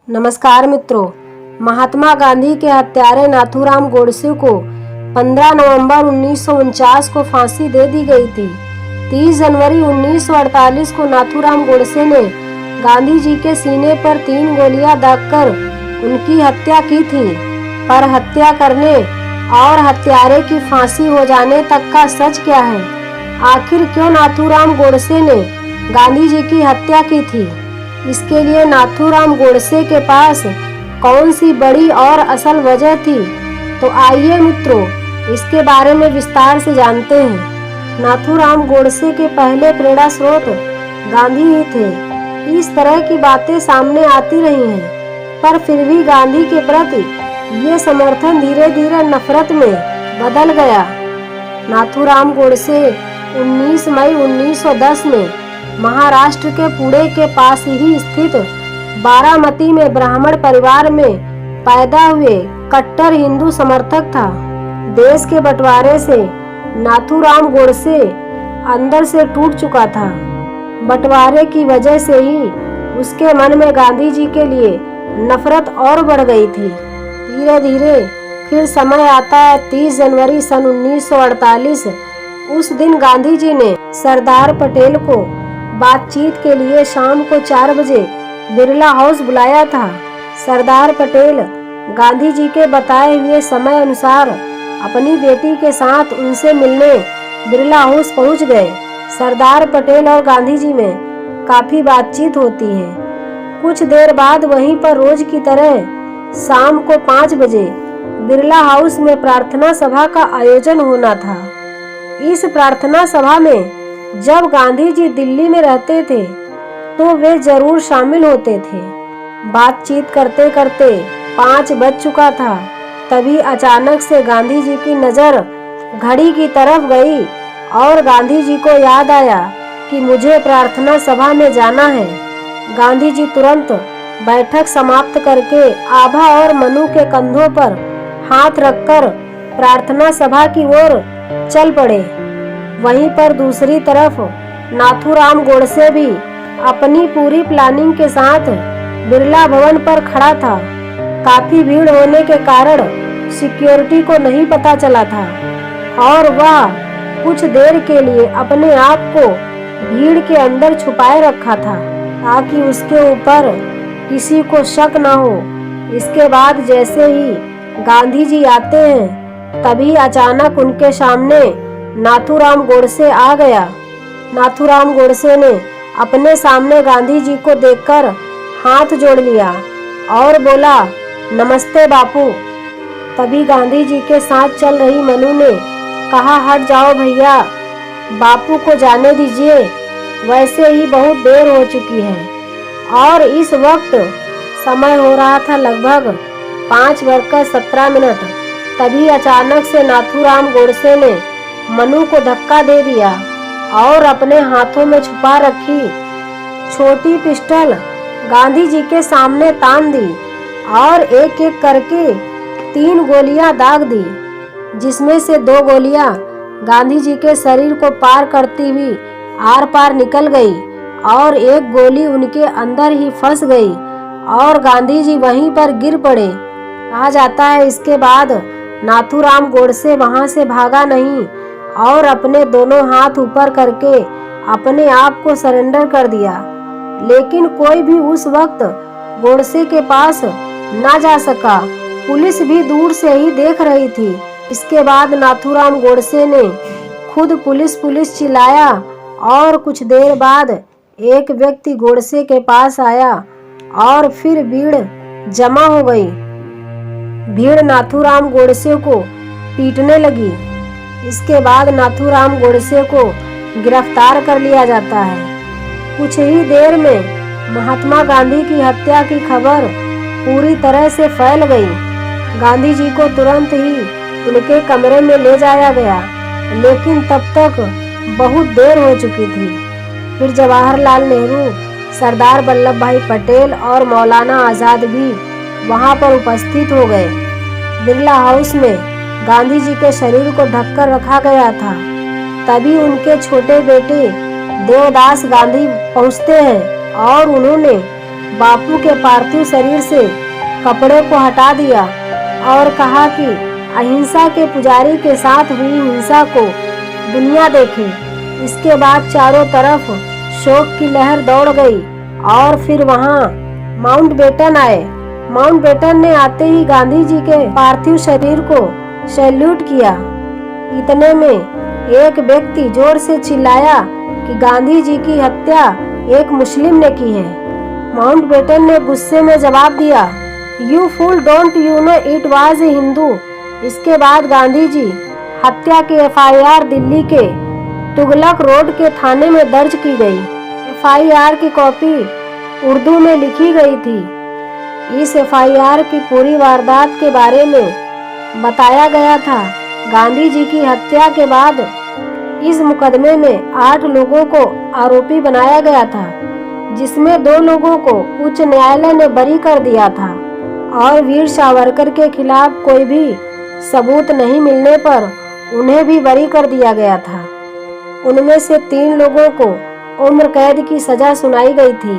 नमस्कार मित्रों, महात्मा गांधी के हत्यारे नाथूराम गोडसे को 15 नवंबर 1949 को फांसी दे दी गई थी। 30 जनवरी 1948 को नाथूराम गोडसे ने गांधी जी के सीने पर 3 गोलियां दागकर उनकी हत्या की थी। पर हत्या करने और हत्यारे की फांसी हो जाने तक का सच क्या है? आखिर क्यों नाथूराम गोडसे ने गांधी जी की हत्या की थी? इसके लिए नाथूराम गोडसे के पास कौन सी बड़ी और असल वजह थी? तो आइए मित्रों, इसके बारे में विस्तार से जानते हैं। नाथूराम गोडसे के पहले प्रेरणा स्रोत गांधी ही थे। इस तरह की बातें सामने आती रही हैं, पर फिर भी गांधी के प्रति ये समर्थन धीरे धीरे नफरत में बदल गया। नाथूराम गोडसे 19 मई 1910 में महाराष्ट्र के पुणे के पास ही स्थित बारामती में ब्राह्मण परिवार में पैदा हुए कट्टर हिंदू समर्थक था। देश के बंटवारे से नाथूराम गोडसे अंदर से टूट चुका था। बंटवारे की वजह से ही उसके मन में गांधी जी के लिए नफरत और बढ़ गई थी। धीरे धीरे फिर समय आता है 30 जनवरी सन 1948। उस दिन गांधी जी ने सरदार पटेल को बातचीत के लिए शाम को 4 बजे बिरला हाउस बुलाया था। सरदार पटेल गांधी जी के बताए हुए समय अनुसार अपनी बेटी के साथ उनसे मिलने बिरला हाउस पहुंच गए। सरदार पटेल और गांधी जी में काफी बातचीत होती है। कुछ देर बाद वहीं पर रोज की तरह शाम को 5 बजे बिरला हाउस में प्रार्थना सभा का आयोजन होना था। इस प्रार्थना सभा में जब गांधी जी दिल्ली में रहते थे तो वे जरूर शामिल होते थे। बातचीत करते करते 5 बज चुका था। तभी अचानक से गांधी जी की नजर घड़ी की तरफ गई और गांधी जी को याद आया कि मुझे प्रार्थना सभा में जाना है। गांधी जी तुरंत बैठक समाप्त करके आभा और मनु के कंधों पर हाथ रखकर प्रार्थना सभा की ओर चल पड़े। वहीं पर दूसरी तरफ नाथूराम गोडसे भी अपनी पूरी प्लानिंग के साथ बिरला भवन पर खड़ा था। काफी भीड़ होने के कारण सिक्योरिटी को नहीं पता चला था और वह कुछ देर के लिए अपने आप को भीड़ के अंदर छुपाए रखा था ताकि उसके ऊपर किसी को शक न हो। इसके बाद जैसे ही गांधी जी आते हैं तभी अचानक उनके सामने नाथूराम गोडसे आ गया। नाथूराम गोडसे ने अपने सामने गांधी जी को देखकर हाथ जोड़ लिया और बोला, नमस्ते बापू। तभी गांधी जी के साथ चल रही मनु ने कहा, हट जाओ भैया, बापू को जाने दीजिए, वैसे ही बहुत देर हो चुकी है। और इस वक्त समय हो रहा था लगभग 5:17। तभी अचानक से नाथूराम गोडसे ने मनु को धक्का दे दिया और अपने हाथों में छुपा रखी छोटी पिस्टल गांधी जी के सामने तान दी और एक एक करके 3 गोलियां दाग दी, जिसमें से 2 गोलियां गांधी जी के शरीर को पार करती हुई आर पार निकल गई और एक गोली उनके अंदर ही फंस गई और गांधी जी वहीं पर गिर पड़े। कहा जाता है इसके बाद नाथूराम गोडसे वहां से भागा नहीं और अपने दोनों हाथ ऊपर करके अपने आप को सरेंडर कर दिया। लेकिन कोई भी उस वक्त गोडसे के पास ना जा सका। पुलिस भी दूर से ही देख रही थी। इसके बाद नाथूराम गोडसे ने खुद पुलिस चिल्लाया और कुछ देर बाद एक व्यक्ति गोडसे के पास आया और फिर भीड़ जमा हो गई। भीड़ नाथूराम गोडसे को पीटने लगी। इसके बाद नाथूराम गोडसे को गिरफ्तार कर लिया जाता है। कुछ ही देर में महात्मा गांधी की हत्या की खबर पूरी तरह से फैल गई। गांधी जी को तुरंत ही उनके कमरे में ले जाया गया, लेकिन तब तक बहुत देर हो चुकी थी। फिर जवाहरलाल नेहरू, सरदार वल्लभ भाई पटेल और मौलाना आजाद भी वहां पर उपस्थित हो गए। बिरला हाउस में गांधी जी के शरीर को ढककर रखा गया था। तभी उनके छोटे बेटे देवदास गांधी पहुंचते हैं और उन्होंने बापू के पार्थिव शरीर से कपड़े को हटा दिया और कहा कि अहिंसा के पुजारी के साथ हुई हिंसा को दुनिया देखे। इसके बाद चारों तरफ शोक की लहर दौड़ गई और फिर वहां माउंटबेटन आए। माउंटबेटन ने आते ही गांधी जी के पार्थिव शरीर को सैल्यूट किया। इतने में एक व्यक्ति जोर से चिल्लाया कि गांधी जी की हत्या एक मुस्लिम ने की है। माउंटबेटन ने गुस्से में जवाब दिया, you fool, don't you know it was a Hindu. इसके बाद गांधी जी हत्या की एफआईआर दिल्ली के तुगलक रोड के थाने में दर्ज की गई। एफआईआर की कॉपी उर्दू में लिखी गई थी। इस एफआईआर की पूरी वारदात के बारे में बताया गया था। गांधी जी की हत्या के बाद इस मुकदमे में 8 लोगों को आरोपी बनाया गया था, जिसमें 2 लोगों को उच्च न्यायालय ने बरी कर दिया था और वीर सावरकर के खिलाफ कोई भी सबूत नहीं मिलने पर उन्हें भी बरी कर दिया गया था। उनमें से 3 लोगों को उम्र कैद की सजा सुनाई गई थी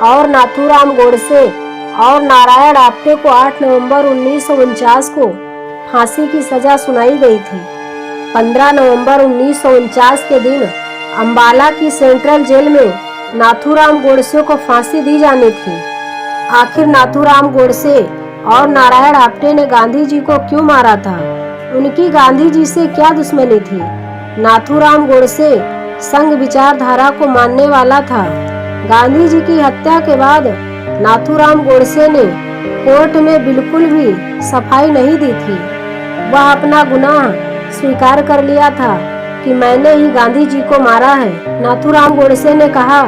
और नाथूराम गोडसे और नारायण आप्टे को 8 नवंबर 1949 को फांसी की सजा सुनाई गई थी। 15 नवंबर 1949 के दिन अंबाला की सेंट्रल जेल में नाथूराम गोडसे को फांसी दी जानी थी। आखिर नाथूराम गोडसे और नारायण आप्टे ने गांधी जी को क्यों मारा था? उनकी गांधी जी से क्या दुश्मनी थी? नाथूराम गोडसे संघ विचारधारा को मानने वाला था। गांधी जी की हत्या के बाद नाथूराम गोडसे ने कोर्ट में बिल्कुल भी सफाई नहीं दी थी। वह अपना गुनाह स्वीकार कर लिया था कि मैंने ही गांधी जी को मारा है। नाथूराम गोडसे ने कहा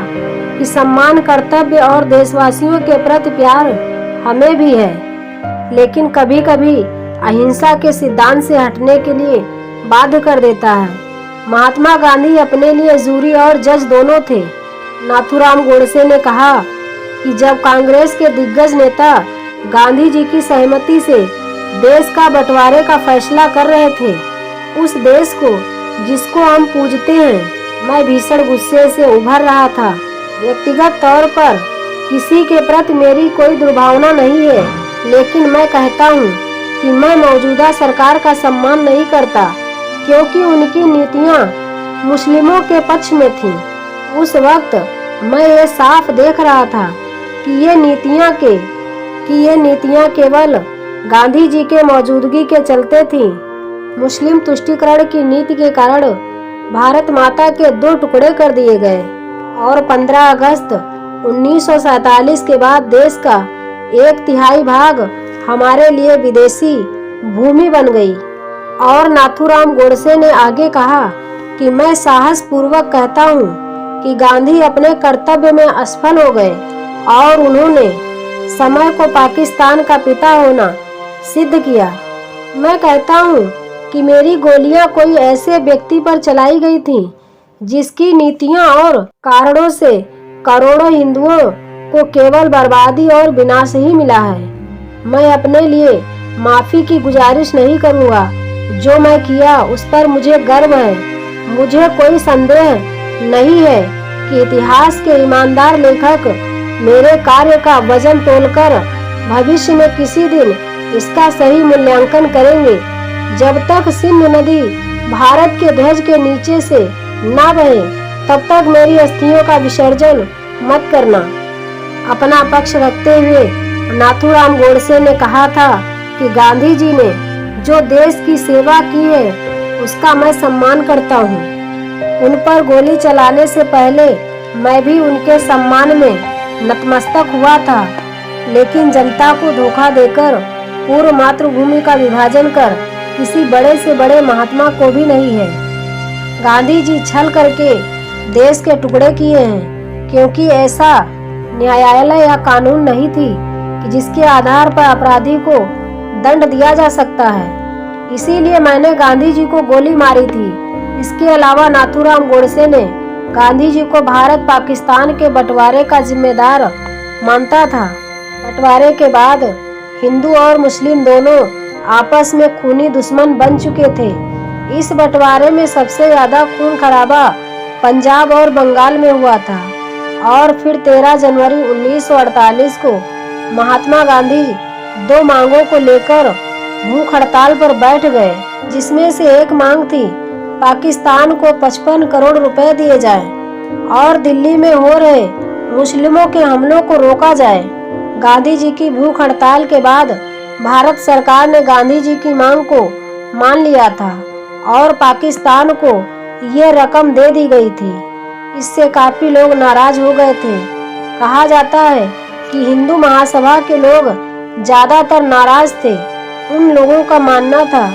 कि सम्मान, कर्तव्य और देशवासियों के प्रति प्यार हमें भी है, लेकिन कभी कभी अहिंसा के सिद्धांत से हटने के लिए बाध्य कर देता है। महात्मा गांधी अपने लिए जूरी और जज दोनों थे। नाथूराम गोडसे ने कहा कि जब कांग्रेस के दिग्गज नेता गांधी जी की सहमति से देश का बंटवारे का फैसला कर रहे थे, उस देश को जिसको हम पूजते हैं, मैं भीषण गुस्से से उभर रहा था। व्यक्तिगत तौर पर किसी के प्रति मेरी कोई दुर्भावना नहीं है, लेकिन मैं कहता हूँ कि मैं मौजूदा सरकार का सम्मान नहीं करता, क्योंकि उनकी नीतियाँ मुस्लिमों के पक्ष में थीं। उस वक्त मैं ये साफ देख रहा था कि ये नीतियाँ केवल गांधी जी के मौजूदगी के चलते थीं। मुस्लिम तुष्टीकरण की नीति के कारण भारत माता के 2 टुकड़े कर दिए गए और 15 अगस्त 1947 के बाद देश का 1/3 भाग हमारे लिए विदेशी भूमि बन गई। और नाथूराम गोडसे ने आगे कहा कि मैं साहस पूर्वक कहता हूँ कि गांधी अपने कर्तव्य में असफल हो गए और उन्होंने समय को पाकिस्तान का पिता होना सिद्ध किया। मैं कहता हूँ कि मेरी गोलियां कोई ऐसे व्यक्ति पर चलाई गई थीं जिसकी नीतियां और कारणों से करोड़ों हिंदुओं को केवल बर्बादी और विनाश ही मिला है। मैं अपने लिए माफी की गुजारिश नहीं करूँगा। जो मैं किया उस पर मुझे गर्व है। मुझे कोई संदेह नहीं है कि इतिहास के ईमानदार लेखक मेरे कार्य का वजन तोलकर भविष्य में किसी दिन इसका सही मूल्यांकन करेंगे। जब तक सिंधु नदी भारत के ध्वज के नीचे से न बहे, तब तक मेरी अस्थियों का विसर्जन मत करना। अपना पक्ष रखते हुए नाथूराम गोडसे ने कहा था कि गांधी जी ने जो देश की सेवा की है उसका मैं सम्मान करता हूँ। उन पर गोली चलाने से पहले मैं भी उनके सम्मान में नतमस्तक हुआ था, लेकिन जनता को धोखा देकर पूर्व मातृभूमि का विभाजन कर किसी बड़े से बड़े महात्मा को भी नहीं है। गांधी जी छल करके देश के टुकड़े किए हैं, क्योंकि ऐसा न्यायालय या कानून नहीं थी कि जिसके आधार पर अपराधी को दंड दिया जा सकता है। इसीलिए मैंने गांधी जी को गोली मारी थी। इसके अलावा नाथूराम गोडसे ने गांधी जी को भारत पाकिस्तान के बंटवारे का जिम्मेदार मानता था। बंटवारे के बाद हिंदू और मुस्लिम दोनों आपस में खूनी दुश्मन बन चुके थे। इस बंटवारे में सबसे ज्यादा खून खराबा पंजाब और बंगाल में हुआ था। और फिर 13 जनवरी 1948 को महात्मा गांधी 2 मांगों को लेकर भूख हड़ताल पर बैठ गए, जिसमें से एक मांग थी पाकिस्तान को 55 करोड़ रुपए दिए जाएं और दिल्ली में हो रहे मुस्लिमों के हमलों को रोका जाए। गांधी जी की भूख हड़ताल के बाद भारत सरकार ने गांधी जी की मांग को मान लिया था और पाकिस्तान को ये रकम दे दी गई थी। इससे काफी लोग नाराज हो गए थे। कहा जाता है कि हिंदू महासभा के लोग ज्यादातर नाराज थे। उन लोगों का मानना था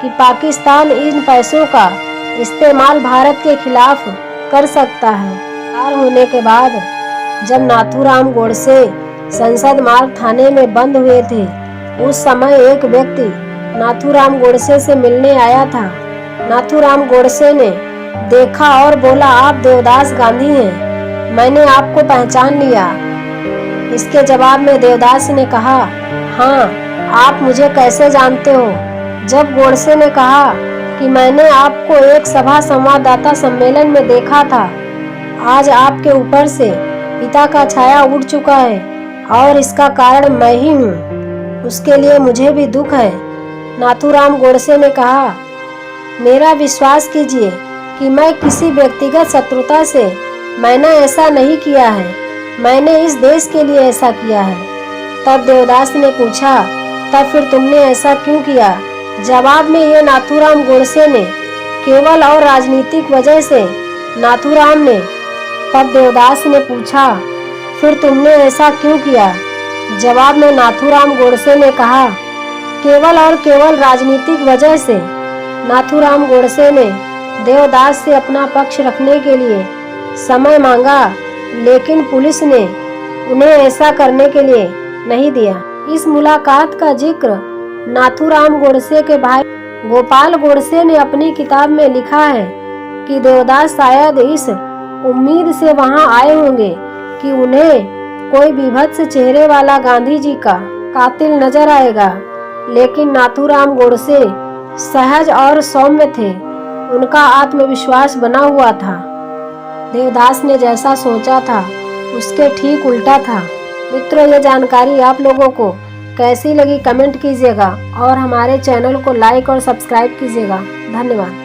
कि पाकिस्तान इन पैसों का इस्तेमाल भारत के खिलाफ कर सकता है। पार होने के बाद जब नाथूराम गोडसे संसद मार्ग थाने में बंद हुए थे, उस समय एक व्यक्ति नाथूराम गोडसे से मिलने आया था। नाथूराम गोडसे ने देखा और बोला, आप देवदास गांधी हैं, मैंने आपको पहचान लिया। इसके जवाब में देवदास ने कहा, हाँ, आप मुझे कैसे जानते हो? जब गोडसे ने कहा कि मैंने आपको एक सभा संवाददाता सम्मेलन में देखा था, आज आपके ऊपर से पिता का छाया उड़ चुका है और इसका कारण मैं ही हूँ, उसके लिए मुझे भी दुख है। नाथूराम गोडसे ने कहा, मेरा विश्वास कीजिए कि मैं किसी व्यक्तिगत शत्रुता से मैंने ऐसा नहीं किया है, मैंने इस देश के लिए ऐसा किया है। तब देवदास ने पूछा, तब फिर तुमने ऐसा क्यों किया? जवाब में ये नाथूराम गोडसे ने केवल और राजनीतिक वजह से नाथूराम ने तब देवदास ने पूछा, फिर तुमने ऐसा क्यों किया? जवाब में नाथूराम गोडसे ने कहा, केवल और केवल राजनीतिक वजह से। नाथूराम गोडसे ने देवदास से अपना पक्ष रखने के लिए समय मांगा, लेकिन पुलिस ने उन्हें ऐसा करने के लिए नहीं दिया। इस मुलाकात का जिक्र नाथूराम गोडसे के भाई गोपाल गोडसे ने अपनी किताब में लिखा है कि देवदास शायद इस उम्मीद से वहां आए होंगे कि उन्हें कोई विभत्स चेहरे वाला गांधी जी का कातिल नजर आएगा, लेकिन नाथूराम गोडसे सहज और सौम्य थे, उनका आत्मविश्वास बना हुआ था। देवदास ने जैसा सोचा था उसके ठीक उल्टा था। मित्रों, ये जानकारी आप लोगों को कैसी लगी कमेंट कीजिएगा और हमारे चैनल को लाइक और सब्सक्राइब कीजिएगा। धन्यवाद।